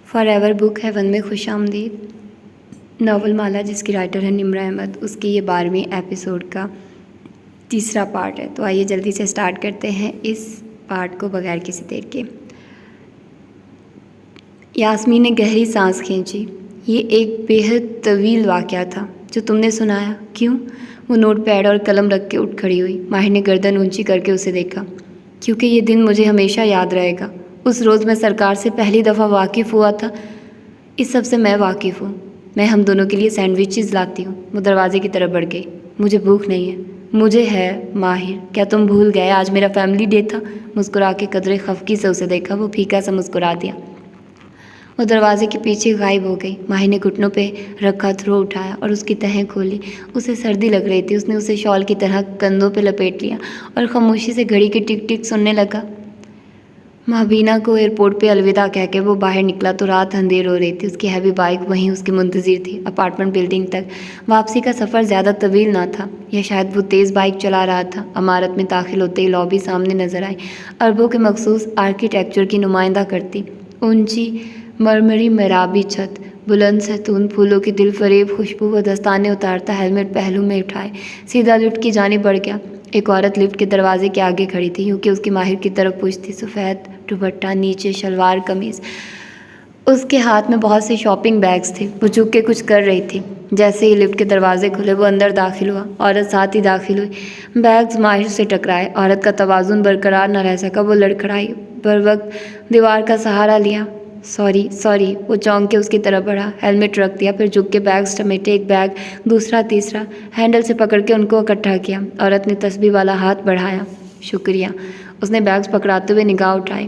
For ever book heaven میں خوش آمدید۔ ناول مالا جس کی رائٹر ہے نمرہ احمد، اس کی یہ 12ویں ایپیسوڈ کا تیسرا پارٹ ہے۔ تو آئیے جلدی سے سٹارٹ کرتے ہیں اس پارٹ کو بغیر کسی دیر کے۔ یاسمین نے گہری سانس کھینچی۔ یہ ایک بے حد طویل واقعہ تھا جو تم نے سنایا۔ کیوں؟ وہ نوٹ پیڈ اور قلم رکھ کے اٹھ کھڑی ہوئی۔ ماہر نے گردن اونچی کر کے اسے دیکھا۔ کیونکہ یہ دن مجھے ہمیشہ یاد رہے گا۔ اس روز میں سرکار سے پہلی دفعہ واقف ہوا تھا۔ اس سب سے میں واقف ہوں۔ میں ہم دونوں کے لیے سینڈوچز لاتی ہوں۔ وہ دروازے کی طرف بڑھ گئی۔ مجھے بھوک نہیں ہے۔ مجھے ہے ماہر، کیا تم بھول گئے آج میرا فیملی ڈے تھا؟ مسکرا کے قدرے خفگی سے اسے دیکھا۔ وہ پھیکا سا مسکرا دیا۔ وہ دروازے کے پیچھے غائب ہو گئی۔ ماہر نے گھٹنوں پہ رکھا تھرو اٹھایا اور اس کی تہیں کھولی۔ اسے سردی لگ رہی تھی۔ اس نے اسے شال کی طرح کندھوں پہ لپیٹ لیا اور خاموشی سے گھڑی کی ٹک ٹک سننے لگا۔ مہبینہ کو ایئرپورٹ پہ الوداع کہہ کے وہ باہر نکلا تو رات اندھیر ہو رہی تھی۔ اس کی ہیوی بائک وہیں اس کی منتظر تھی، اپارٹمنٹ بلڈنگ تک۔ واپسی کا سفر زیادہ طویل نہ تھا، یا شاید وہ تیز بائک چلا رہا تھا۔ عمارت میں داخل ہوتے ہی لابی سامنے نظر آئی، عربوں کے مخصوص آرکیٹیکچر کی نمائندہ کرتی۔ اونچی مرمری محرابی چھت، بلند ستون، پھولوں کی دل فریب خوشبو۔ وہ دستانے اتارتا ہیلمٹ پہلو میں اٹھائے سیدھا لفٹ کی جانب بڑھ گیا۔ ایک عورت لفٹ کے دروازے کے آگے کھڑی تھی، کیونکہ اس کی ماہر کی طرف پوچھ تھی۔ سفید دوپٹہ، نیچے شلوار قمیض۔ اس کے ہاتھ میں بہت سے شاپنگ بیگز تھے۔ وہ جھک کے کچھ کر رہی تھی۔ جیسے ہی لفٹ کے دروازے کھلے وہ اندر داخل ہوا۔ عورت ساتھ ہی داخل ہوئی۔ بیگز ماہر سے ٹکرائے۔ عورت کا توازن برقرار نہ رہ سکا۔ وہ لڑکھڑائی، بروقت دیوار کا سہارا لیا۔ سوری۔ وہ چونک کے اس کی طرف بڑھا، ہیلمٹ رکھ دیا، پھر جھک کے بیگز سمیٹے، ایک بیگ، دوسرا، تیسرا، ہینڈل سے پکڑ کے ان کو اکٹھا کیا۔ عورت نے تسبیح والا ہاتھ بڑھایا۔ شکریہ۔ اس نے بیگز پکڑاتے ہوئے نگاہ اٹھائی۔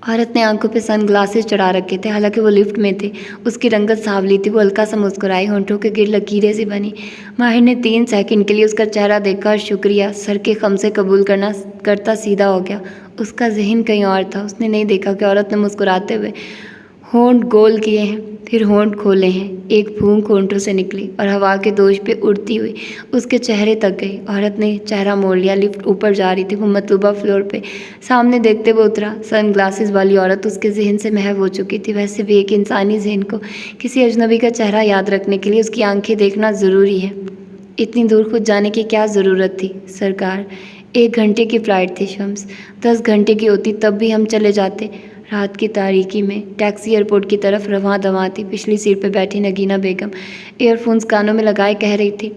عورت نے آنکھوں پہ سن گلاسز چڑھا رکھے تھے، حالانکہ وہ لفٹ میں تھے۔ اس کی رنگت سانولی تھی۔ وہ ہلکا سا مسکرائی، ہونٹوں کے گرد لکیریں سی بنی۔ ماہر نے 3 سیکنڈ کے لیے اس کا چہرہ دیکھا اور شکریہ سر کے خم سے قبول کرتا سیدھا ہو گیا۔ اس کا ذہن کہیں اور تھا۔ اس نے نہیں دیکھا کہ عورت نے مسکراتے ہوئے ہونٹ گول کیے ہیں، پھر ہونٹ کھولے ہیں۔ ایک پھونک ہونٹوں سے نکلی اور ہوا کے دوش پہ اڑتی ہوئی اس کے چہرے تک گئی۔ عورت نے چہرہ موڑ لیا۔ لفٹ اوپر جا رہی تھی۔ وہ مطلوبہ فلور پہ سامنے دیکھتے ہوئے اترا۔ سن گلاسز والی عورت اس کے ذہن سے محو ہو چکی تھی۔ ویسے بھی ایک انسانی ذہن کو کسی اجنبی کا چہرہ یاد رکھنے کے لیے اس کی آنکھیں دیکھنا ضروری ہے۔ اتنی دور خود جانے کی کیا ضرورت تھی سرکار؟ 1 گھنٹے کی فلائٹ تھی شمس۔ 10 گھنٹے کی ہوتی تب بھی ہم چلے جاتے۔ رات کی تاریکی میں ٹیکسی ایئرپورٹ کی طرف رواں دواں تھی۔ پچھلی سیٹ پہ بیٹھی نگینہ بیگم ایئر فونز کانوں میں لگائے کہہ رہی تھی۔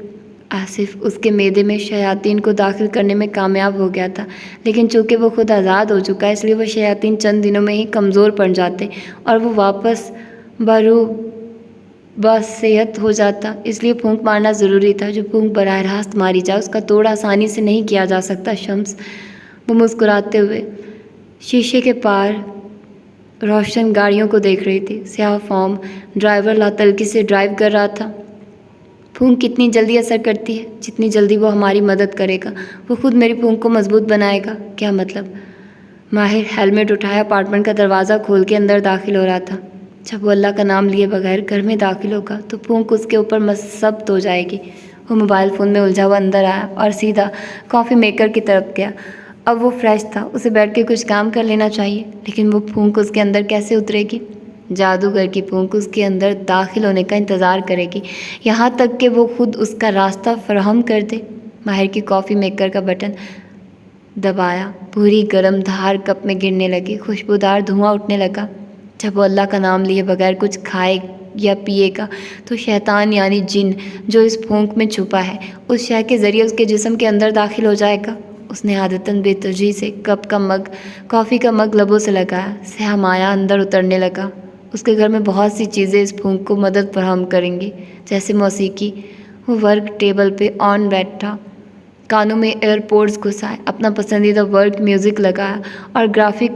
آصف اس کے معدے میں شیاطین کو داخل کرنے میں کامیاب ہو گیا تھا، لیکن چونکہ وہ خود آزاد ہو چکا ہے، اس لیے وہ شیاطین چند دنوں میں ہی کمزور پڑ جاتے اور وہ واپس باصحت ہو جاتا۔ اس لیے پھونک مارنا ضروری تھا۔ جو پھونک براہ راست ماری جائے اس کا توڑ آسانی سے نہیں کیا جا سکتا شمس۔ وہ مسکراتے ہوئے شیشے کے پار روشن گاڑیوں کو دیکھ رہی تھی۔ سیاہ فام ڈرائیور لاتلکی سے ڈرائیو کر رہا تھا۔ پھونک کتنی جلدی اثر کرتی ہے؟ جتنی جلدی وہ ہماری مدد کرے گا۔ وہ خود میری پھونک کو مضبوط بنائے گا۔ کیا مطلب؟ ماہر ہیلمٹ اٹھایا، اپارٹمنٹ کا دروازہ کھول کے اندر داخل ہو رہا تھا۔ جب وہ اللہ کا نام لیے بغیر گھر میں داخل ہوگا تو پھونک اس کے اوپر مسبت ہو جائے گی۔ وہ موبائل فون میں الجھا ہوا اندر آیا اور سیدھا کافی میکر کی طرف گیا۔ اب وہ فریش تھا، اسے بیٹھ کے کچھ کام کر لینا چاہیے، لیکن وہ پھونک اس کے اندر کیسے اترے گی؟ جادوگر کی پھونک اس کے اندر داخل ہونے کا انتظار کرے گی، یہاں تک کہ وہ خود اس کا راستہ فراہم کر دے۔ ماہر کی کافی میکر کا بٹن دبایا، پوری گرم دھار کپ میں گرنے لگی، خوشبودار دھواں اٹھنے لگا۔ جب وہ اللہ کا نام لیے بغیر کچھ کھائے یا پیے گا تو شیطان یعنی جن جو اس پھونک میں چھپا ہے، اس شے کے ذریعے اس کے جسم کے اندر داخل ہو جائے گا۔ اس نے عادتاً بے ترجیح سے کافی کا مگ لبوں سے لگایا۔ سیاہ مایا اندر اترنے لگا۔ اس کے گھر میں بہت سی چیزیں اس پھونک کو مدد فراہم کریں گی، جیسے موسیقی۔ وہ ورک ٹیبل پہ آن بیٹھا، کانوں میں ایئر پوڈز گھسائے، اپنا پسندیدہ ورک میوزک لگایا اور گرافک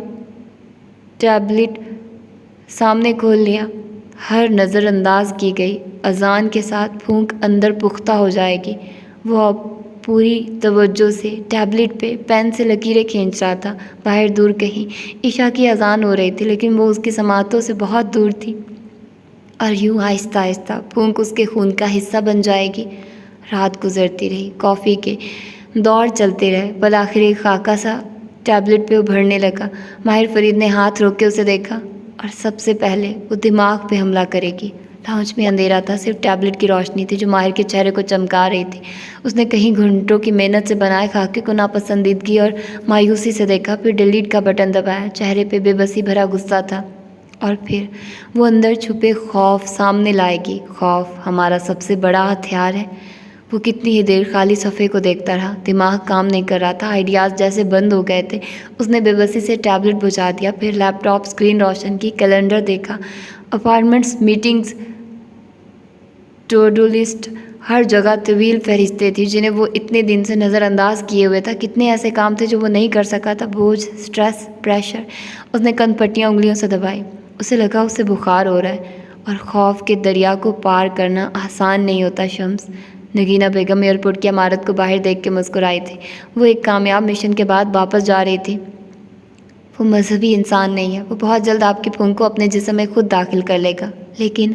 ٹیبلٹ سامنے کھول لیا۔ ہر نظر انداز کی گئی اذان کے ساتھ پھونک اندر پختہ ہو جائے گی۔ وہ اب پوری توجہ سے ٹیبلٹ پہ پین سے لکیریں کھینچ رہا تھا۔ باہر دور کہیں عشاء کی اذان ہو رہی تھی، لیکن وہ اس کی سماعتوں سے بہت دور تھی، اور یوں آہستہ آہستہ پھونک اس کے خون کا حصہ بن جائے گی۔ رات گزرتی رہی، کافی کے دور چلتے رہے، بالآخر ایک خاکہ سا ٹیبلٹ پہ ابھرنے لگا۔ ماہر فرید نے ہاتھ روک کے اسے دیکھا۔ اور سب سے پہلے وہ دماغ پہ حملہ کرے گی۔ لاؤنج میں اندھیرا تھا، صرف ٹیبلٹ کی روشنی تھی جو ماہر کے چہرے کو چمکا رہی تھی۔ اس نے کئی گھنٹوں کی محنت سے بنائے خاکے کو ناپسندیدگی اور مایوسی سے دیکھا، پھر ڈیلیٹ کا بٹن دبایا۔ چہرے پہ بے بسی بھرا غصہ تھا، اور پھر وہ اندر چھپے خوف سامنے لائے گی۔ خوف ہمارا سب سے بڑا ہتھیار ہے۔ وہ کتنی ہی دیر خالی صفحے کو دیکھتا رہا، دماغ کام نہیں کر رہا تھا، آئیڈیاز جیسے بند ہو گئے تھے۔ اس نے بے بسی سے ٹیبلٹ بجھا دیا، پھر لیپ ٹاپ اسکرین روشن کی، کیلنڈر دیکھا، apartments, meetings, to do list, ہر جگہ طویل فہرستیں تھیں جنہیں وہ اتنے دن سے نظر انداز کیے ہوئے تھا۔ کتنے ایسے کام تھے جو وہ نہیں کر سکا تھا، بوجھ، سٹریس، پریشر۔ اس نے کن پٹیاں انگلیوں سے دبائی، اسے لگا اسے بخار ہو رہا ہے، اور خوف کے دریا کو پار کرنا آسان نہیں ہوتا شمس۔ نگینہ بیگم ایئرپورٹ کی عمارت کو باہر دیکھ کے مسکرائی تھی۔ وہ ایک کامیاب مشن کے بعد واپس جا رہی تھی۔ وہ مذہبی انسان نہیں ہے، وہ بہت جلد آپ کی پھونک کو اپنے جسم میں خود داخل کر لے گا۔ لیکن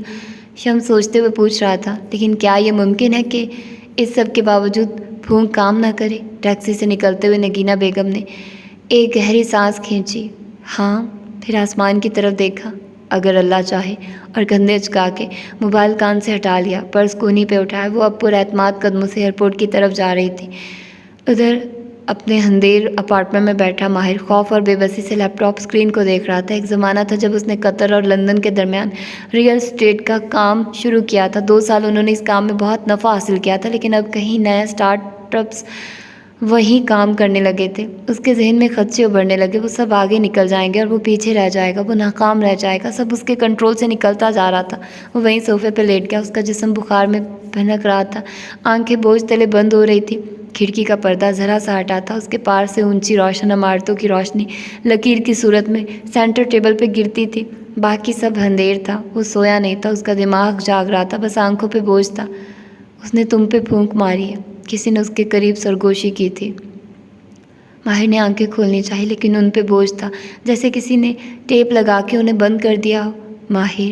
شمس سوچتے ہوئے پوچھ رہا تھا، لیکن کیا یہ ممکن ہے کہ اس سب کے باوجود پھونک کام نہ کرے؟ ٹیکسی سے نکلتے ہوئے نگینہ بیگم نے ایک گہری سانس کھینچی۔ ہاں، پھر آسمان کی طرف دیکھا، اگر اللہ چاہے، اور کندھے جھکا کے موبائل کان سے ہٹا لیا، پرس کونی پہ اٹھایا۔ وہ اب پر اعتماد قدموں سے ایئرپورٹ کی طرف جا رہی تھی۔ ادھر اپنے اندھیر اپارٹمنٹ میں بیٹھا ماہر خوف اور بے بسی سے لیپ ٹاپ اسکرین کو دیکھ رہا تھا۔ ایک زمانہ تھا جب اس نے قطر اور لندن کے درمیان ریئل اسٹیٹ کا کام شروع کیا تھا۔ 2 سال انہوں نے اس کام میں بہت نفع حاصل کیا تھا، لیکن اب کہیں نئے اسٹارٹ اپس وہیں کام کرنے لگے تھے۔ اس کے ذہن میں خدشے ابھرنے لگے، وہ سب آگے نکل جائیں گے اور وہ پیچھے رہ جائے گا، وہ ناکام رہ جائے گا، سب اس کے کنٹرول سے نکلتا جا رہا تھا۔ وہ وہیں صوفے پہ لیٹ گیا، اس کا جسم بخار میں بھنک رہا تھا، آنکھیں بوجھ تلے بند ہو رہی تھی۔ کھڑکی کا پردہ ذرا سا ہٹا تھا، اس کے پار سے اونچی روشن عمارتوں کی روشنی لکیر کی صورت میں سینٹر ٹیبل پہ گرتی تھی۔ باقی سب اندھیر تھا، وہ سویا نہیں تھا، اس کا دماغ جاگ رہا تھا، بس آنکھوں پہ بوجھ تھا۔ اس نے تم پہ پھونک ماری ہے، کسی نے اس کے قریب سرگوشی کی تھی۔ ماہر نے آنکھیں کھولنی چاہی، لیکن ان پہ بوجھ تھا، جیسے کسی نے ٹیپ لگا کے انہیں بند کر دیا ہو۔ ماہر،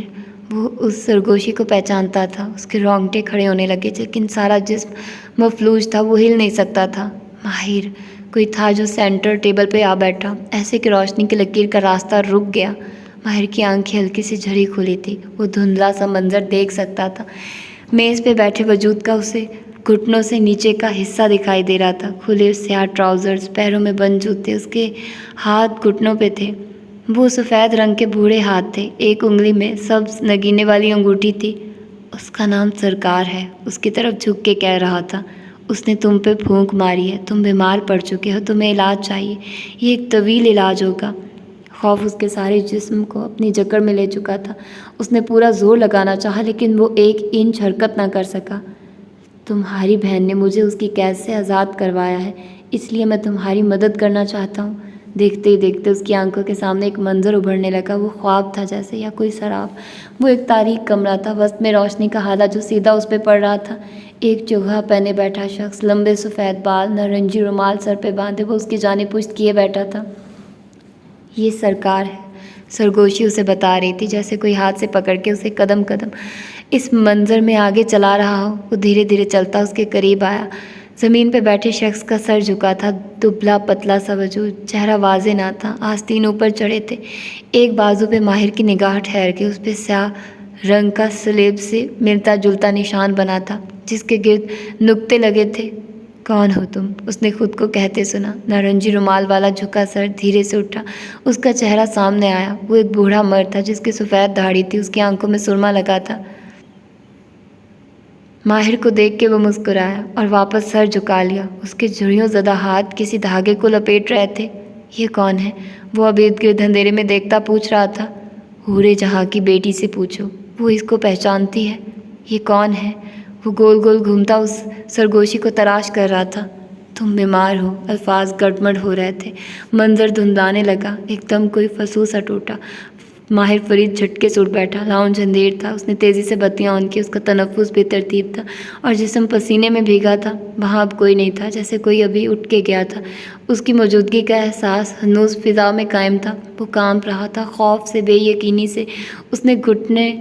وہ اس سرگوشی کو پہچانتا تھا، اس کے رونگٹے کھڑے ہونے لگے، لیکن سارا جسم مفلوج تھا، وہ ہل نہیں سکتا تھا۔ ماہر، کوئی تھا جو سینٹر ٹیبل پہ آ بیٹھا، ایسے کہ روشنی کی لکیر کا راستہ رک گیا۔ ماہر کی آنکھیں ہلکی سی جھری کھلی تھی، وہ دھندلا سا منظر دیکھ سکتا تھا۔ میز پہ بیٹھے وجود کا اسے گھٹنوں سے نیچے کا حصہ دکھائی دے رہا تھا، کھلے سیاہ ٹراؤزرز، پیروں میں بند جوتے، اس کے ہاتھ گھٹنوں پہ تھے، وہ سفید رنگ کے بوڑھے ہاتھ تھے، ایک انگلی میں سبز نگینے والی انگوٹھی تھی۔ اس کا نام سرکار ہے، اس کی طرف جھک کے کہہ رہا تھا۔ اس نے تم پہ پھونک ماری ہے، تم بیمار پڑ چکے ہو، تمہیں علاج چاہیے، یہ ایک طویل علاج ہوگا۔ خوف اس کے سارے جسم کو اپنی جکڑ میں لے چکا تھا۔ اس نے پورا زور لگانا چاہا، لیکن وہ 1 انچ حرکت نہ کر سکا۔ تمہاری بہن نے مجھے اس کی قید سے آزاد کروایا ہے، اس لیے میں تمہاری مدد کرنا چاہتا ہوں۔ دیکھتے ہی دیکھتے اس کی آنکھوں کے سامنے ایک منظر ابھرنے لگا، وہ خواب تھا جیسے، یا کوئی سراب۔ وہ ایک تاریک کمرہ تھا، وسط میں روشنی کا ہالہ جو سیدھا اس پہ پڑ رہا تھا۔ ایک چوگھا پہنے بیٹھا شخص، لمبے سفید بال، نارنجی رومال سر پہ باندھے، وہ اس کی جانب پشت کیے بیٹھا تھا۔ یہ سرکار ہے، سرگوشی اسے بتا رہی تھی، جیسے کوئی ہاتھ سے پکڑ کے اسے قدم قدم اس منظر میں آگے چلا رہا ہو۔ وہ دھیرے دھیرے چلتا اس کے قریب آیا۔ زمین پہ بیٹھے شخص کا سر جھکا تھا، دبلا پتلا سا وجود، چہرہ واضح نہ تھا، آستین اوپر چڑھے تھے۔ ایک بازو پہ ماہر کی نگاہ ٹھہر گئی، اس پہ سیاہ رنگ کا سلیب سے ملتا جلتا نشان بنا تھا، جس کے گرد نقطے لگے تھے۔ کون ہو تم؟ اس نے خود کو کہتے سنا۔ نارنجی رومال والا جھکا سر دھیرے سے اٹھا، اس کا چہرہ سامنے آیا۔ وہ ایک بوڑھا مرد تھا جس کی سفید داڑھی تھی، اس کی آنکھوں میں سرما لگا تھا۔ ماہر کو دیکھ کے وہ مسکرایا اور واپس سر جھکا لیا۔ اس کے جھریوں زدہ ہاتھ کسی دھاگے کو لپیٹ رہے تھے۔ یہ کون ہے؟ وہ اب ارد گرد اندھیرے میں دیکھتا پوچھ رہا تھا۔ حورِ جہاں کی بیٹی سے پوچھو، وہ اس کو پہچانتی ہے۔ یہ کون ہے؟ وہ گول گول گھومتا اس سرگوشی کو تلاش کر رہا تھا۔ تم بیمار ہو، الفاظ گڑبڑ ہو رہے تھے، منظر دھندلانے لگا۔ ایک دم کوئی فسوں سا ٹوٹا۔ ماہر فرید جھٹکے سے اٹھ بیٹھا، لاؤنج اندھیر تھا، اس نے تیزی سے بتیاں آن کی، اس کا تنفس بے ترتیب تھا اور جسم پسینے میں بھیگا تھا۔ وہاں اب کوئی نہیں تھا، جیسے کوئی ابھی اٹھ کے گیا تھا۔ اس کی موجودگی کا احساس ہنوز فضا میں قائم تھا، وہ کانپ رہا تھا، خوف سے، بے یقینی سے۔ اس نے گھٹنے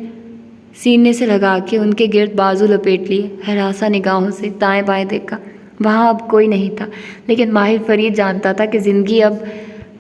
سینے سے لگا کے ان کے گرد بازو لپیٹ لیے، ہراساں نگاہوں سے دائیں بائیں دیکھا۔ وہاں اب کوئی نہیں تھا، لیکن ماہر فرید جانتا تھا کہ زندگی اب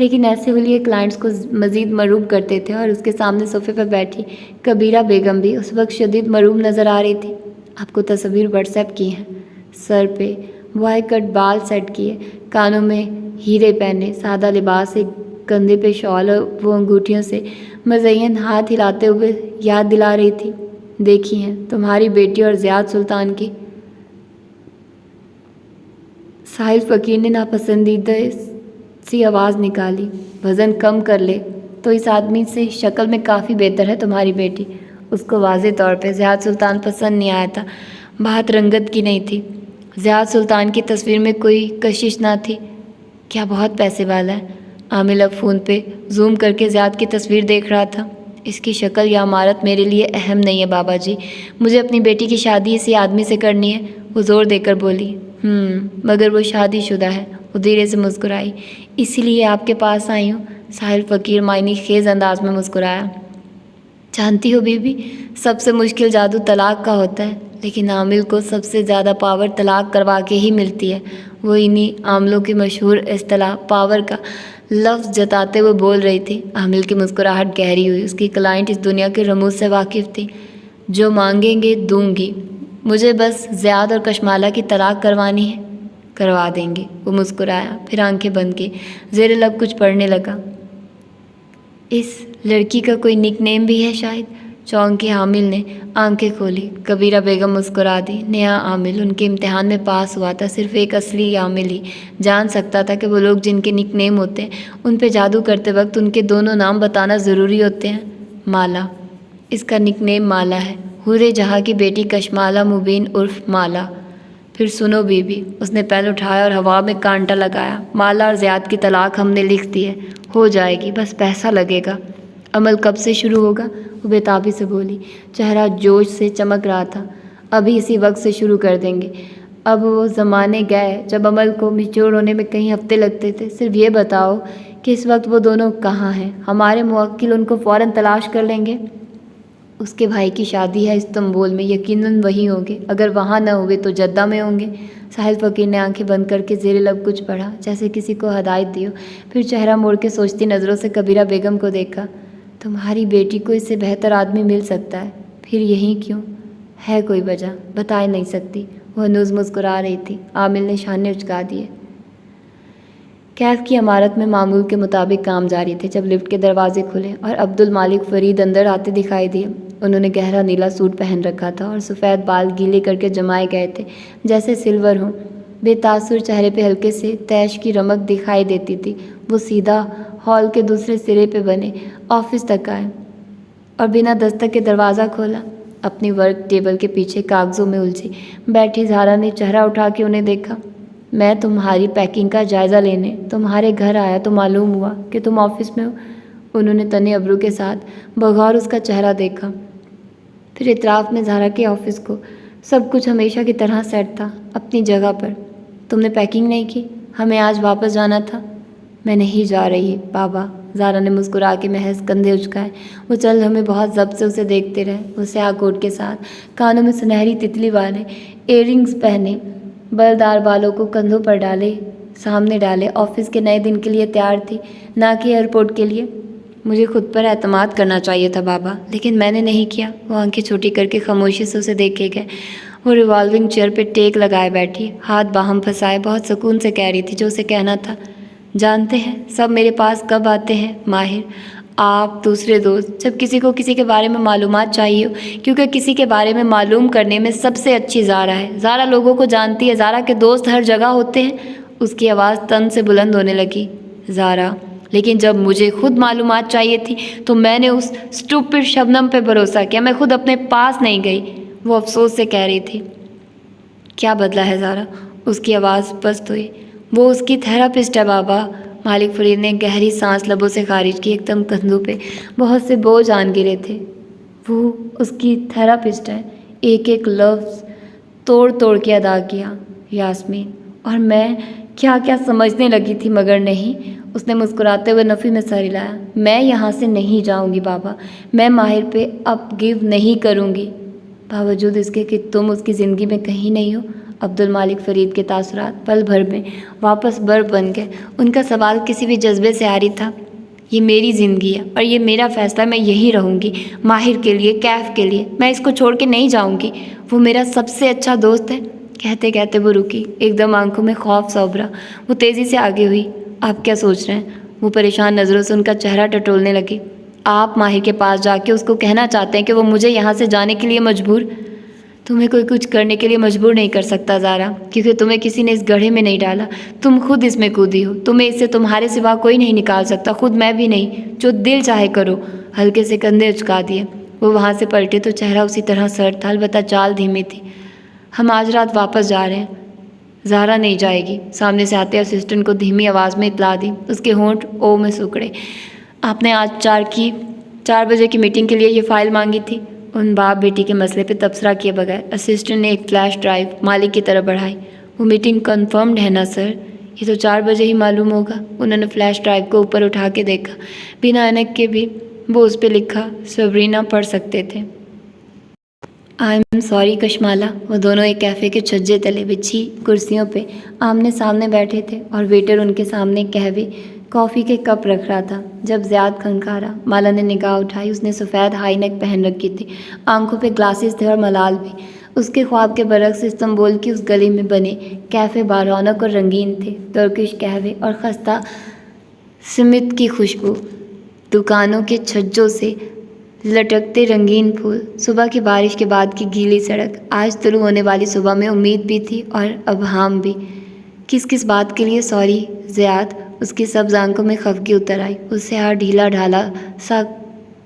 لیکن ایسے حلیے کلائنٹس کو مزید مرعوب کرتے تھے، اور اس کے سامنے صوفے پر بیٹھی کبیرہ بیگم بھی اس وقت شدید مرعوب نظر آ رہی تھی۔ آپ کو تصویر واٹس ایپ کی ہیں، سر پہ وائی کٹ بال سیٹ کیے، کانوں میں ہیرے پہنے، سادہ لباس، ایک کندھے پہ شال اور وہ انگوٹھیوں سے مزین ہاتھ ہلاتے ہوئے یاد دلا رہی تھی، دیکھی ہیں تمہاری بیٹی اور زیاد سلطان کی۔ ساحل فقیر نے ناپسندیدہ سی آواز نکالی، وزن کم کر لے تو اس آدمی سے شکل میں کافی بہتر ہے تمہاری بیٹی۔ اس کو واضح طور پہ زیاد سلطان پسند نہیں آیا تھا، بات رنگت کی نہیں تھی، زیاد سلطان کی تصویر میں کوئی کشش نہ تھی۔ کیا بہت پیسے والا ہے؟ عامل اب فون پہ زوم کر کے زیاد کی تصویر دیکھ رہا تھا۔ اس کی شکل یا عمارت میرے لیے اہم نہیں ہے بابا جی، مجھے اپنی بیٹی کی شادی اسی آدمی سے کرنی ہے، وہ زور دے کر بولی۔ مگر وہ شادی شدہ ہے، وہ دھیرے سے مسکرائی۔ اسی لیے آپ کے پاس آئی ہوں۔ ساحل فقیر معنی خیز انداز میں مسکرایا۔ جانتی ہو بی بی، سب سے مشکل جادو طلاق کا ہوتا ہے، لیکن عامل کو سب سے زیادہ پاور طلاق کروا کے ہی ملتی ہے۔ وہ انہی عاملوں کی مشہور اصطلاح پاور کا لفظ جتاتے ہوئے بول رہی تھی۔ عامل کی مسکراہٹ گہری ہوئی، اس کی کلائنٹ اس دنیا کے رموز سے واقف تھی۔ جو مانگیں گے دوں گی، مجھے بس زیاد اور کشمالہ کی طلاق کروانی ہے، کروا دیں گے۔ وہ مسکرایا، پھر آنکھیں بند کی، زیر لب کچھ پڑھنے لگا۔ اس لڑکی کا کوئی نک نیم بھی ہے شاید؟ چونکے عامل نے آنکھیں کھولی۔ کبیرہ بیگم مسکرا دی۔ نیا عامل ان کے امتحان میں پاس ہوا تھا، صرف ایک اصلی عامل ہی جان سکتا تھا کہ وہ لوگ جن کے نک نیم ہوتے ہیں ان پہ جادو کرتے وقت ان کے دونوں نام بتانا ضروری ہوتے ہیں۔ مالا، اس کا نک نیم مالا ہے، حورِ جہاں کی بیٹی کشمالہ مبین عرف مالا۔ پھر سنو بی بی، اس نے پہل اٹھایا اور ہوا میں کانٹا لگایا۔ مالا اور زیاد کی طلاق ہم نے لکھ دی ہے، ہو جائے گی، بس پیسہ لگے گا۔ عمل کب سے شروع ہوگا؟ وہ بےتابی سے بولی، چہرہ جوش سے چمک رہا تھا۔ ابھی اسی وقت سے شروع کر دیں گے۔ اب وہ زمانے گئے جب عمل کو میچور ہونے میں کئی ہفتے لگتے تھے۔ صرف یہ بتاؤ کہ اس وقت وہ دونوں کہاں ہیں؟ ہمارے موکل ان کو فوراً تلاش کر لیں گے۔ اس کے بھائی کی شادی ہے استنبول میں، یقیناً وہیں ہوں گے، اگر وہاں نہ ہوئے تو جدہ میں ہوں گے۔ ساحل فقیر نے آنکھیں بند کر کے زیر لب کچھ پڑھا، جیسے کسی کو ہدایت دی ہو، پھر چہرہ موڑ کے سوچتی نظروں سے کبیرہ بیگم کو دیکھا۔ تمہاری بیٹی کو اس سے بہتر آدمی مل سکتا ہے، پھر یہیں کیوں؟ ہے کوئی وجہ؟ بتا نہیں سکتی۔ وہ ہنوز مسکرا رہی تھی۔ عامل نے شانے اچکا دیے۔ کیف کی عمارت میں معمول کے مطابق کام جاری تھے جب لفٹ کے دروازے کھلے اور عبد المالک فرید اندر آتے دکھائی دیے۔ انہوں نے گہرا نیلا سوٹ پہن رکھا تھا اور سفید بال گیلے کر کے جمائے گئے تھے جیسے سلور ہوں۔ بے تاثر چہرے پہ ہلکے سے تیش کی رمق دکھائی دیتی تھی۔ وہ سیدھا ہال کے دوسرے سرے پہ بنے آفس تک آئے اور بنا دستک کے دروازہ کھولا۔ اپنی ورک ٹیبل کے پیچھے کاغذوں میں الجھی بیٹھی زہرا نے چہرہ اٹھا کے انہیں دیکھا۔ میں تمہاری پیکنگ کا جائزہ لینے تمہارے گھر آیا تو معلوم ہوا کہ تم آفس میں ہو۔ انہوں نے تنے ابرو کے ساتھ بغور اس کا چہرہ دیکھا، پھر اطراف میں زہرا کے آفس کو۔ سب کچھ ہمیشہ کی طرح سیٹ تھا، اپنی جگہ پر۔ تم نے پیکنگ نہیں کی؟ ہمیں آج واپس جانا تھا۔ میں نہیں جا رہی بابا، زہرا نے مسکرا کے محض کندھے اچکائے۔ وہ چل ہمیں بہت ضبط سے اسے دیکھتے رہے۔ وہ سیاہ کوٹ کے ساتھ، کانوں میں سنہری تتلی والے ایئر رنگز پہنے، بالدار بالوں کو کندھوں پر ڈالے، سامنے ڈالے، آفس کے نئے دن کے لیے تیار تھی، نہ کہ ایئرپورٹ کے لیے۔ مجھے خود پر اعتماد کرنا چاہیے تھا بابا، لیکن میں نے نہیں کیا۔ وہ آنکھیں چھوٹی کر کے خاموشی سے اسے دیکھے گئے۔ وہ ریوالونگ چیئر پہ ٹیک لگائے بیٹھی، ہاتھ باہم پھنسائے، بہت سکون سے کہہ رہی تھی جو اسے کہنا تھا۔ جانتے ہیں سب میرے پاس کب آتے ہیں ماہر، آپ دوسرے دوست، جب کسی کو کسی کے بارے میں معلومات چاہیے ہو، کیونکہ کسی کے بارے میں معلوم کرنے میں سب سے اچھی زہرا ہے۔ زہرا لوگوں کو جانتی ہے، زہرا کے دوست ہر جگہ ہوتے ہیں۔ اس کی آواز تن سے بلند ہونے لگی۔ زہرا، لیکن جب مجھے خود معلومات چاہیے تھی تو میں نے اس اسٹوپڈ شبنم پہ بھروسہ کیا، میں خود اپنے پاس نہیں گئی۔ وہ افسوس سے کہہ رہی تھی۔ کیا بدلا ہے زہرا؟ اس کی آواز پست ہوئی۔ وہ اس کی تھراپسٹ ہے بابا۔ مالک فرید نے گہری سانس لبوں سے خارج کی۔ ایک دم کندھوں پہ بہت سے بوجھ آن گرے تھے۔ وہ اس کی تھراپسٹ ہے، ایک ایک لفظ توڑ توڑ کے ادا کیا یاسمین، اور میں کیا کیا سمجھنے لگی تھی مگر نہیں۔ اس نے مسکراتے ہوئے نفی میں سر ہلایا۔ میں یہاں سے نہیں جاؤں گی بابا، میں ماہر پہ اپ گیو نہیں کروں گی، باوجود اس کے کہ تم اس کی زندگی میں کہیں نہیں ہو۔ عبد المالک فرید کے تاثرات پل بھر میں واپس برف بن گئے۔ ان کا سوال کسی بھی جذبے سے عاری تھا۔ یہ میری زندگی ہے اور یہ میرا فیصلہ، میں یہی رہوں گی، ماہر کے لیے، کیف کے لیے، میں اس کو چھوڑ کے نہیں جاؤں گی، وہ میرا سب سے اچھا دوست ہے۔ کہتے کہتے وہ رکی، ایک دم آنکھوں میں خوف سا ابھرا۔ وہ تیزی سے آگے ہوئی۔ آپ کیا سوچ رہے ہیں؟ وہ پریشان نظروں سے ان کا چہرہ ٹٹولنے لگی۔ آپ ماہر کے پاس جا کے اس کو کہنا چاہتے ہیں کہ وہ مجھے یہاں سے جانے کے لیے مجبور؟ تمہیں کوئی کچھ کرنے کے لیے مجبور نہیں کر سکتا زارا، کیونکہ تمہیں کسی نے اس گڑھے میں نہیں ڈالا، تم خود اس میں کودی ہو، تمہیں اس سے تمہارے سوا کوئی نہیں نکال سکتا، خود میں بھی نہیں، جو دل چاہے کرو۔ ہلکے سے کندھے اچکا دیے۔ وہ وہاں سے پلٹے تو چہرہ اسی طرح سرد تھا، البتہ چال دھیمی تھی۔ ہم آج رات واپس جا رہے ہیں۔ زہرا نہیں جائے گی، سامنے سے آتے اسسٹنٹ کو دھیمی آواز میں اطلاع دی۔ اس کے ہونٹ او میں سکڑے۔ آپ نے آج 4 بجے کی میٹنگ کے لیے یہ فائل مانگی تھی؟ ان باپ بیٹی کے مسئلے پہ تبصرہ کیے بغیر اسسٹنٹ نے ایک فلیش ڈرائیو مالک کی طرف بڑھائی۔ وہ میٹنگ کنفرمڈ ہے نا سر؟ یہ تو 4 بجے ہی معلوم ہوگا۔ انہوں نے فلیش ڈرائیو کو اوپر اٹھا کے دیکھا۔ بنا اینک کے بھی وہ اس پہ لکھا سبرینا پڑھ سکتے تھے۔ I am sorry Kashmala. وہ دونوں ایک کیفے کے چھجے تلے بچھی کرسیوں پہ آمنے سامنے بیٹھے تھے اور ویٹر ان کے سامنے قہوے کافی کے کپ رکھ رہا تھا۔ جب زیاد کھنکھارا، مالا نے نگاہ اٹھائی۔ اس نے سفید ہائی نیک پہن رکھی تھی، آنکھوں پہ گلاسز تھے اور ملال بھی۔ اس کے خواب کے برعکس استنبول کی اس گلی میں بنے کیفے بارونق اور رنگین تھے، ترکش قہوے اور خستہ سمت کی خوشبو، دکانوں کے چھجوں سے لٹکتے رنگین پھول، صبح کی بارش کے بعد کی گیلی سڑک۔ آج طلوع ہونے والی صبح میں امید بھی تھی اور ابہام بھی۔ کس بات کے لیے سوری زیاد؟ اس کی سبز آنکھوں میں خفگی اتر آئی۔ اس سے ہر ڈھیلا ڈھالا سا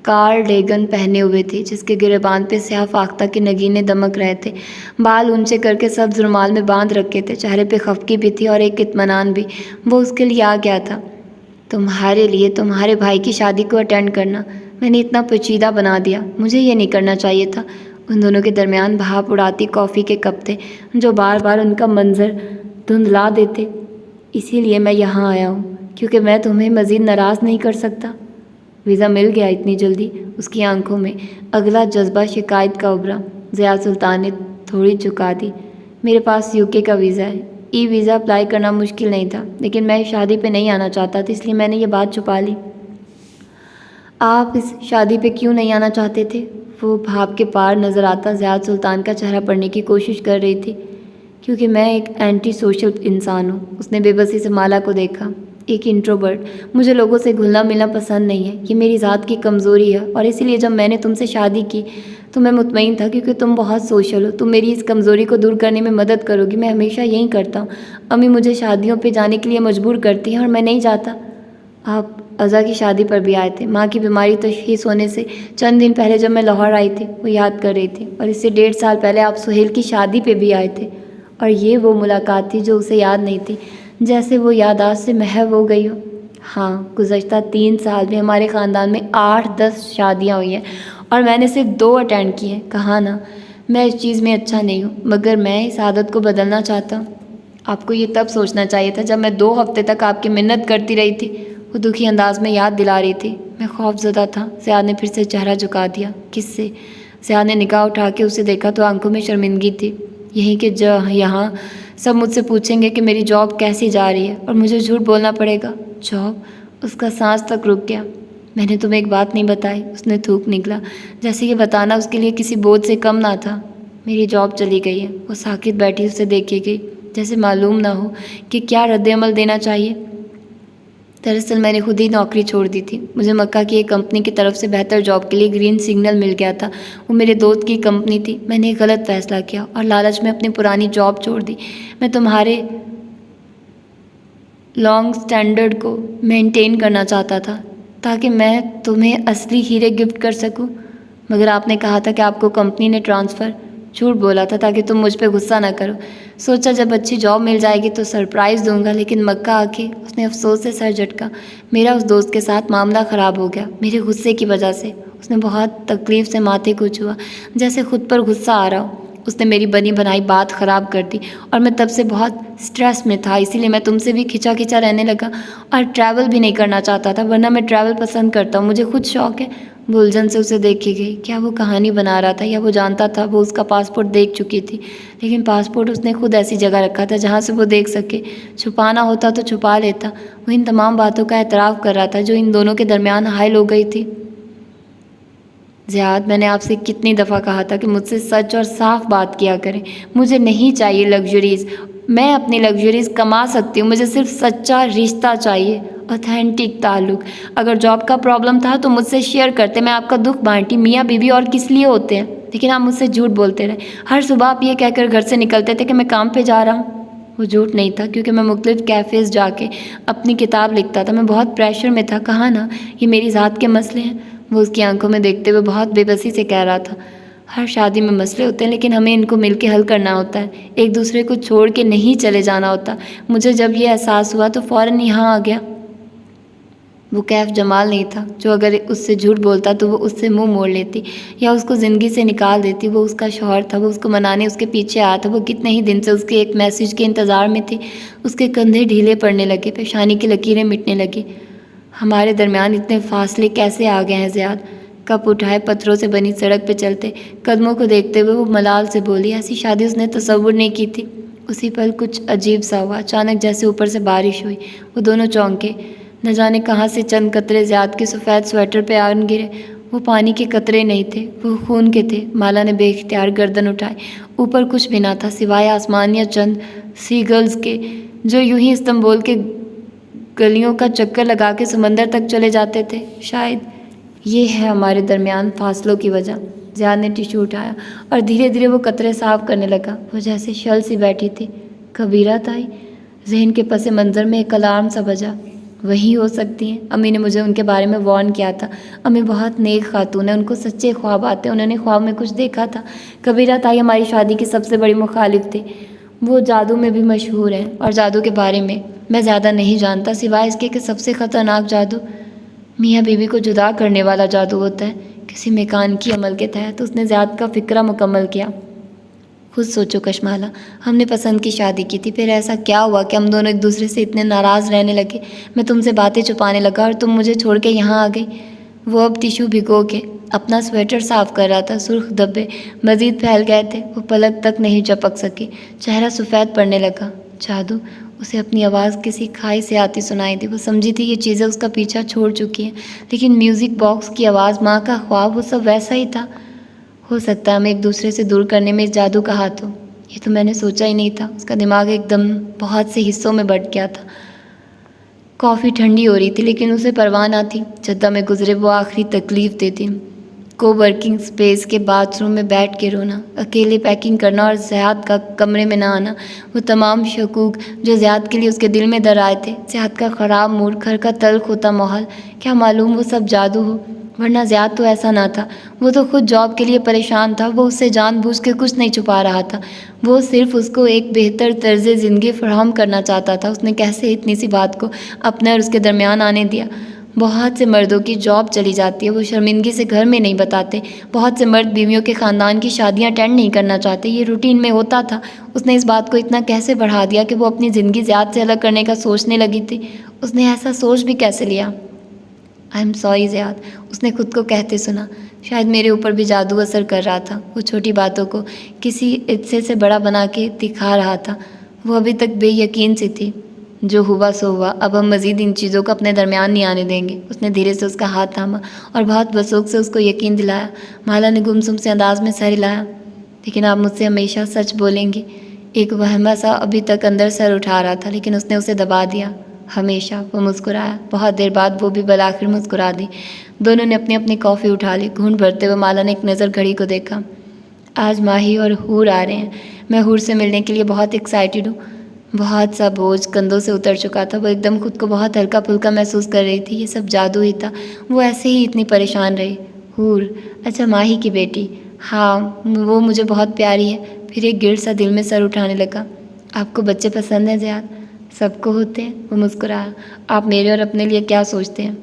کارڈیگن پہنے ہوئے تھے جس کے گریبان پہ سیاہ فاختہ کے نگینے دمک رہے تھے، بال اونچے کر کے سبز رومال میں باندھ رکھے تھے، چہرے پہ خفگی بھی تھی اور ایک اطمینان بھی۔ وہ اس کے لیے آ گیا تھا، تمہارے لیے، تمہارے بھائی کی شادی کو اٹینڈ کرنا۔ میں نے اتنا پیچیدہ بنا دیا، مجھے یہ نہیں کرنا چاہیے تھا۔ ان دونوں کے درمیان بھاپ اڑاتی کافی کے کپ تھے جو بار بار ان کا منظر دھندلا دیتے۔ اسی لیے میں یہاں آیا ہوں، کیونکہ میں تمہیں مزید ناراض نہیں کر سکتا۔ ویزا مل گیا اتنی جلدی؟ اس کی آنکھوں میں اگلا جذبہ شکایت کا ابھرا۔ زیاد سلطان نے تھوڑی جھکا دی۔ میرے پاس UK کا ویزا ہے۔ ای ویزا اپلائی کرنا مشکل نہیں تھا، لیکن میں اس شادی پہ نہیں آنا چاہتا تھا، اس لیے میں نے یہ بات چھپا لی۔ آپ اس شادی پہ کیوں نہیں آنا چاہتے تھے؟ وہ بھاپ کے پار نظر آتا زیاد سلطان کا چہرہ پڑھنے کی کوشش کر رہی تھی۔ کیونکہ میں ایک اینٹی سوشل انسان ہوں۔ اس نے بے بسی سے مالا کو دیکھا۔ ایک انٹروورٹ، مجھے لوگوں سے گھلنا ملنا پسند نہیں ہے، یہ میری ذات کی کمزوری ہے، اور اسی لیے جب میں نے تم سے شادی کی تو میں مطمئن تھا کیونکہ تم بہت سوشل ہو، تم میری اس کمزوری کو دور کرنے میں مدد کرو گی۔ میں ہمیشہ یہی کرتا ہوں۔ امی مجھے شادیوں پہ جانے کے لیے مجبور کرتی ہیں اور میں نہیں جاتا۔ آپ ازا کی شادی پر بھی آئے تھے۔ ماں کی بیماری تشخیص ہونے سے چند دن پہلے جب میں لاہور آئی تھی، وہ یاد کر رہی تھی، اور اس سے 1.5 سال پہلے آپ سہیل کی شادی پہ بھی آئے تھے، اور یہ وہ ملاقات تھی جو اسے یاد نہیں تھی، جیسے وہ یادداشت سے محو ہو گئی ہو۔ ہاں، گزشتہ 3 سال میں ہمارے خاندان میں 8-10 شادیاں ہوئی ہیں اور میں نے صرف 2 اٹینڈ کی ہیں۔ کہا نا میں اس چیز میں اچھا نہیں ہوں، مگر میں اس عادت کو بدلنا چاہتا ہوں۔ آپ کو یہ تب سوچنا چاہیے تھا جب میں 2 ہفتے تک آپ کی منت کرتی رہی تھی، وہ دکھی انداز میں یاد دلا رہی تھی۔ میں خوف زدہ تھا۔ زیاد نے پھر سے چہرہ جھکا دیا۔ کس سے؟ زیاد نے نگاہ اٹھا کے اسے دیکھا تو آنکھوں میں شرمندگی تھی۔ یہی کہ یہاں سب مجھ سے پوچھیں گے کہ میری جاب کیسی جا رہی ہے، اور مجھے جھوٹ بولنا پڑے گا۔ جاب؟ اس کا سانس تک رک گیا۔ میں نے تمہیں ایک بات نہیں بتائی، اس نے تھوک نکلا، جیسے یہ بتانا اس کے لیے کسی بوجھ سے کم نہ تھا۔ میری جاب چلی گئی ہے۔ وہ ساکت بیٹھی اسے دیکھے گئی، جیسے معلوم نہ ہو کہ کیا رد عمل دینا چاہیے۔ دراصل میں نے خود ہی نوکری چھوڑ دی تھی۔ مجھے مکہ کی ایک کمپنی کی طرف سے بہتر جاب کے لیے گرین سگنل مل گیا تھا۔ وہ میرے دوست کی کمپنی تھی۔ میں نے ایک غلط فیصلہ کیا اور لالچ میں اپنی پرانی جاب چھوڑ دی۔ میں تمہارے لانگ سٹینڈرڈ کو مینٹین کرنا چاہتا تھا تاکہ میں تمہیں اصلی ہیرے گفٹ کر سکوں، مگر آپ نے کہا تھا کہ آپ کو کمپنی نے ٹرانسفر۔ جھوٹ بولا تھا تاکہ تم مجھ پہ غصہ نہ کرو۔ سوچا جب اچھی جاب مل جائے گی تو سرپرائز دوں گا، لیکن مکہ آ کے اس نے افسوس سے سر جھٹکا۔ میرا اس دوست کے ساتھ معاملہ خراب ہو گیا میرے غصے کی وجہ سے۔ اس نے بہت تکلیف سے ماتھے کو چھوا، جیسے خود پر غصہ آ رہا ہو۔ اس نے میری بنی بنائی بات خراب کر دی اور میں تب سے بہت سٹریس میں تھا، اسی لیے میں تم سے بھی کھچا کھچا رہنے لگا اور ٹریول بھی نہیں کرنا چاہتا تھا، ورنہ میں ٹریول پسند کرتا ہوں، مجھے خود شوق ہے۔ وہ الجھن سے اسے دیکھی گئی. کیا وہ کہانی بنا رہا تھا یا وہ جانتا تھا؟ وہ اس کا پاسپورٹ دیکھ چکی تھی، لیکن پاسپورٹ اس نے خود ایسی جگہ رکھا تھا جہاں سے وہ دیکھ سکے. چھپانا ہوتا تو چھپا لیتا. وہ ان تمام باتوں کا اعتراف کر رہا تھا جو ان دونوں کے درمیان حائل ہو گئی تھی. زیاد، میں نے آپ سے کتنی دفعہ کہا تھا کہ مجھ سے سچ اور صاف بات کیا کریں. مجھے نہیں چاہیے لگژریز. میں اپنی لگژریز کما سکتی ہوں. مجھے صرف سچا رشتہ چاہیے، اوتھینٹک تعلق. اگر جاب کا پرابلم تھا تو مجھ سے شیئر کرتے، میں آپ کا دکھ بانٹی. میاں بیوی اور کس لیے ہوتے ہیں؟ لیکن آپ مجھ سے جھوٹ بولتے رہے. ہر صبح آپ یہ کہہ کر گھر سے نکلتے تھے کہ میں کام پہ جا رہا ہوں. وہ جھوٹ نہیں تھا، کیونکہ میں مختلف کیفیز جا کے اپنی کتاب لکھتا تھا. میں بہت پریشر میں تھا. کہا نا، یہ میری ذات کے مسئلے ہیں. وہ اس کی آنکھوں میں دیکھتے ہوئے بہت بے بسی سے کہہ رہا تھا. ہر شادی میں مسئلے ہوتے ہیں، لیکن ہمیں ان کو مل کے حل کرنا ہوتا ہے. ایک دوسرے کو چھوڑ کے نہیں چلے جانا ہوتا. مجھے جب یہ احساس ہوا تو فوراً یہاں آ گیا. وہ کیف جمال نہیں تھا جو اگر اس سے جھوٹ بولتا تو وہ اس سے منہ موڑ لیتی یا اس کو زندگی سے نکال دیتی. وہ اس کا شوہر تھا. وہ اس کو منانے اس کے پیچھے آیا تھا. وہ کتنے ہی دن سے اس کے ایک میسیج کے انتظار میں تھی. اس کے کندھے ڈھیلے پڑنے لگے، پیشانی کی لکیریں مٹنے لگی. ہمارے درمیان اتنے فاصلے کیسے آ گئے ہیں زیاد؟ کپ اٹھائے پتھروں سے بنی سڑک پہ چلتے قدموں کو دیکھتے ہوئے وہ ملال سے بولی. ایسی شادی اس نے تصور نہیں کی تھی. اسی پل کچھ عجیب سا ہوا. اچانک جیسے اوپر سے بارش ہوئی. وہ دونوں چونکے. نہ جانے کہاں سے چند قطرے زیاد کے سفید سویٹر پہ آن گرے. وہ پانی کے قطرے نہیں تھے، وہ خون کے تھے. مالا نے بے اختیار گردن اٹھائی. اوپر کچھ بھی نہ تھا سوائے آسمان یا چند سی گلز کے جو یوں ہی استنبول کے گلیوں کا چکر لگا کے سمندر تک چلے جاتے تھے. شاید یہ ہے ہمارے درمیان فاصلوں کی وجہ. زیاد نے ٹیشو اٹھایا اور دھیرے دھیرے وہ قطرے صاف کرنے لگا. وہ جیسے شل سی بیٹھی تھی. کبیرہ تائی. ذہن کے پس منظر میں ایک الارم سا بجا. وہی ہو سکتی ہیں. امی نے مجھے ان کے بارے میں وارن کیا تھا. امی بہت نیک خاتون ہیں، ان کو سچے خواب آتے. انہوں نے خواب میں کچھ دیکھا تھا. کبیرہ تائی ہماری شادی کی سب سے بڑی مخالف تھی. وہ جادو میں بھی مشہور ہیں، اور جادو کے بارے میں زیادہ نہیں جانتا سوائے اس کے کہ سب سے خطرناک جادو میاں بیوی کو جدا کرنے والا جادو ہوتا ہے. کسی میکانیکی عمل کے تحت اس نے زیاد کا فکرہ مکمل کیا. خود سوچو کشمالہ، ہم نے پسند کی شادی کی تھی. پھر ایسا کیا ہوا کہ ہم دونوں ایک دوسرے سے اتنے ناراض رہنے لگے؟ میں تم سے باتیں چھپانے لگا اور تم مجھے چھوڑ کے یہاں آ گئی. وہ اب ٹیشو بھگو کے اپنا سویٹر صاف کر رہا تھا. سرخ دھبے مزید پھیل گئے تھے. وہ پلک تک نہیں چپک سکی. چہرہ سفید پڑنے لگا. جادو. اسے اپنی آواز کسی کھائی سے آتی سنائی دی. وہ سمجھی تھی یہ چیزیں اس کا پیچھا چھوڑ چکی ہیں، لیکن میوزک باکس کی آواز، ماں کا خواب، وہ سب ویسا ہی تھا. ہو سکتا ہے ہمیں ایک دوسرے سے دور کرنے میں اس جادو کا ہاتھ ہو. یہ تو میں نے سوچا ہی نہیں تھا. اس کا دماغ ایک دم بہت سے حصوں میں بٹ گیا تھا. کافی ٹھنڈی ہو رہی تھی لیکن اسے پرواہ نہ تھی. جدہ میں گزرے وہ آخری تکلیف دیتی کو ورکنگ سپیس کے باتھ روم میں بیٹھ کے رونا، اکیلے پیکنگ کرنا اور زیاد کا کمرے میں نہ آنا. وہ تمام شکوک جو زیاد کے لیے اس کے دل میں در آئے تھے. زیاد کا خراب موڈ، گھر کا تلخ ہوتا ماحول، کیا معلوم وہ سب جادو ہو؟ ورنہ زیاد تو ایسا نہ تھا. وہ تو خود جاب کے لیے پریشان تھا. وہ اس سے جان بوجھ کے کچھ نہیں چھپا رہا تھا. وہ صرف اس کو ایک بہتر طرز زندگی فراہم کرنا چاہتا تھا. اس نے کیسے اتنی سی بات کو اپنے اور اس کے درمیان آنے دیا؟ بہت سے مردوں کی جاب چلی جاتی ہے، وہ شرمندگی سے گھر میں نہیں بتاتے. بہت سے مرد بیویوں کے خاندان کی شادیاں اٹینڈ نہیں کرنا چاہتے. یہ روٹین میں ہوتا تھا. اس نے اس بات کو اتنا کیسے بڑھا دیا کہ وہ اپنی زندگی زیاد سے الگ کرنے کا سوچنے لگی تھی؟ اس نے ایسا سوچ بھی کیسے لیا؟ آئی ایم سوری زیاد، اس نے خود کو کہتے سنا. شاید میرے اوپر بھی جادو اثر کر رہا تھا. وہ چھوٹی باتوں کو کسی حصے سے بڑا بنا کے دکھا رہا تھا. وہ ابھی تک بے یقین سی تھی. جو ہوا سو ہوا. اب ہم مزید ان چیزوں کو اپنے درمیان نہیں آنے دیں گے. اس نے دھیرے سے اس کا ہاتھ تھاما اور بہت وثوق سے اس کو یقین دلایا. مالا نے گمسم سے انداز میں سر ہلایا. لیکن آپ مجھ سے ہمیشہ سچ بولیں گے؟ ایک وہمہ سا ابھی تک اندر سر اٹھا رہا تھا، لیکن اس نے اسے دبا دیا. ہمیشہ. وہ مسکرایا. بہت دیر بعد وہ بھی بالآخر مسکرا دی. دونوں نے اپنی اپنی کافی اٹھا لی. گھونٹ بھرتے ہوئے مالا نے ایک نظر گھڑی کو دیکھا. آج ماہی اور حور آ رہے ہیں. میں حور سے ملنے کے لیے بہت ایکسائٹیڈ ہوں. بہت سا بوجھ کندھوں سے اتر چکا تھا. وہ ایک دم خود کو بہت ہلکا پھلکا محسوس کر رہی تھی. یہ سب جادو ہی تھا. وہ ایسے ہی اتنی پریشان رہی. حور؟ اچھا، ماہی کی بیٹی. ہاں، وہ مجھے بہت پیاری ہے. پھر ایک گرد سا دل میں سر اٹھانے لگا. آپ کو بچے پسند ہیں زیاد؟ سب کو ہوتے ہیں. وہ مسکرایا. آپ میرے اور اپنے لیے کیا سوچتے ہیں؟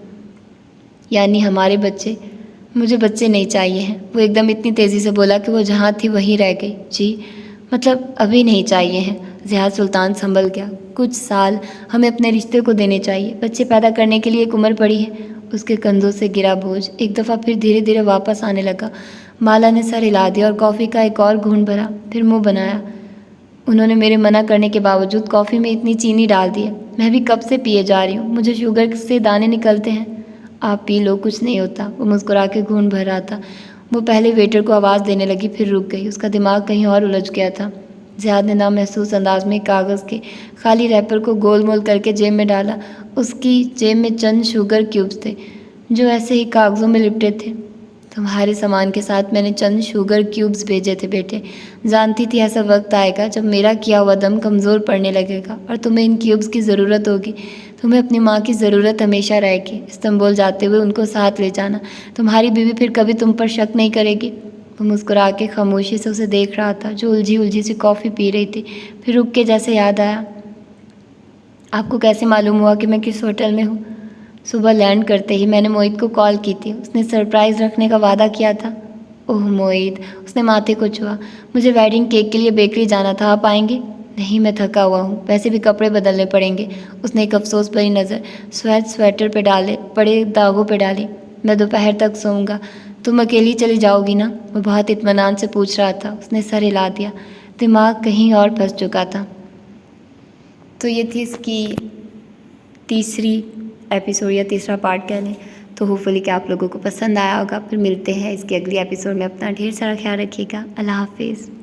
یعنی ہمارے بچے؟ مجھے بچے نہیں چاہیے ہیں. وہ ایک دم اتنی تیزی سے بولا کہ وہ جہاں تھی وہیں رہ گئی. جی مطلب ابھی نہیں چاہیے ہیں. زیاد سلطان سنبھل گیا. کچھ سال ہمیں اپنے رشتے کو دینے چاہیے. بچے پیدا کرنے کے لیے ایک عمر پڑی ہے. اس کے کندھوں سے گرا بوجھ ایک دفعہ پھر دھیرے دھیرے واپس آنے لگا۔ مالا نے سر ہلا دیا اور کافی کا ایک اور گھونٹ بھرا، پھر منہ بنایا۔ انہوں نے میرے منع کرنے کے باوجود کافی میں اتنی چینی ڈال دی ہے، میں بھی کب سے پیے جا رہی ہوں، مجھے شوگر سے دانے نکلتے ہیں۔ آپ پی لو، کچھ نہیں ہوتا۔ وہ مسکرا کے گھونٹ بھر رہا تھا۔ وہ پہلے ویٹر کو آواز دینے لگی، پھر رک گئی۔ اس کا دماغ کہیں اور الجھ گیا تھا۔ زیاد نے نامحسوس انداز میں کاغذ کے خالی ریپر کو گول مول کر کے جیب میں ڈالا۔ اس کی جیب میں چند شوگر کیوبز تھے جو ایسے ہی کاغذوں میں لپٹے تھے۔ تمہارے سامان کے ساتھ میں نے چند شوگر کیوبز بھیجے تھے بیٹے، جانتی تھی ایسا وقت آئے گا جب میرا کیا ہوا دم کمزور پڑنے لگے گا اور تمہیں ان کیوبز کی ضرورت ہوگی۔ تمہیں اپنی ماں کی ضرورت ہمیشہ رہے گی۔ استنبول جاتے ہوئے ان کو ساتھ لے جانا، تمہاری بیوی پھر کبھی تم پر شک نہیں کرے گی۔ وہ مسکرا کے خاموشی سے اسے دیکھ رہا تھا جو الجھی سی کافی پی رہی تھی، پھر رک کے جیسے یاد آیا، آپ کو کیسے معلوم ہوا کہ میں کس ہوٹل میں ہوں؟ صبح لینڈ کرتے ہی میں نے موہت کو کال کی تھی، اس نے سرپرائز رکھنے کا وعدہ کیا تھا۔ اوہ موہت، اس نے ماتھے کو چھوا، مجھے ویڈنگ کیک کے لیے بیکری جانا تھا، آپ آئیں گے؟ نہیں، میں تھکا ہوا ہوں، ویسے بھی کپڑے بدلنے پڑیں گے۔ اس نے ایک افسوس بھری نظر سویٹر پہ پڑے داغوں پہ ڈالی۔ میں دوپہر تک سوؤں گا، تم اکیلی چلی جاؤ گی نا؟ وہ بہت اطمینان سے پوچھ رہا تھا۔ اس نے سر ہلا دیا، دماغ کہیں اور پھنس چکا تھا۔ تو یہ تھی اس کی تیسری ایپیسوڈ یا تیسرا پارٹ کہہ لیں، تو ہوپفلی کہ آپ لوگوں کو پسند آیا ہوگا۔ پھر ملتے ہیں اس کے اگلی ایپیسوڈ میں۔ اپنا ڈھیر سارا خیال رکھیے گا۔ اللہ حافظ۔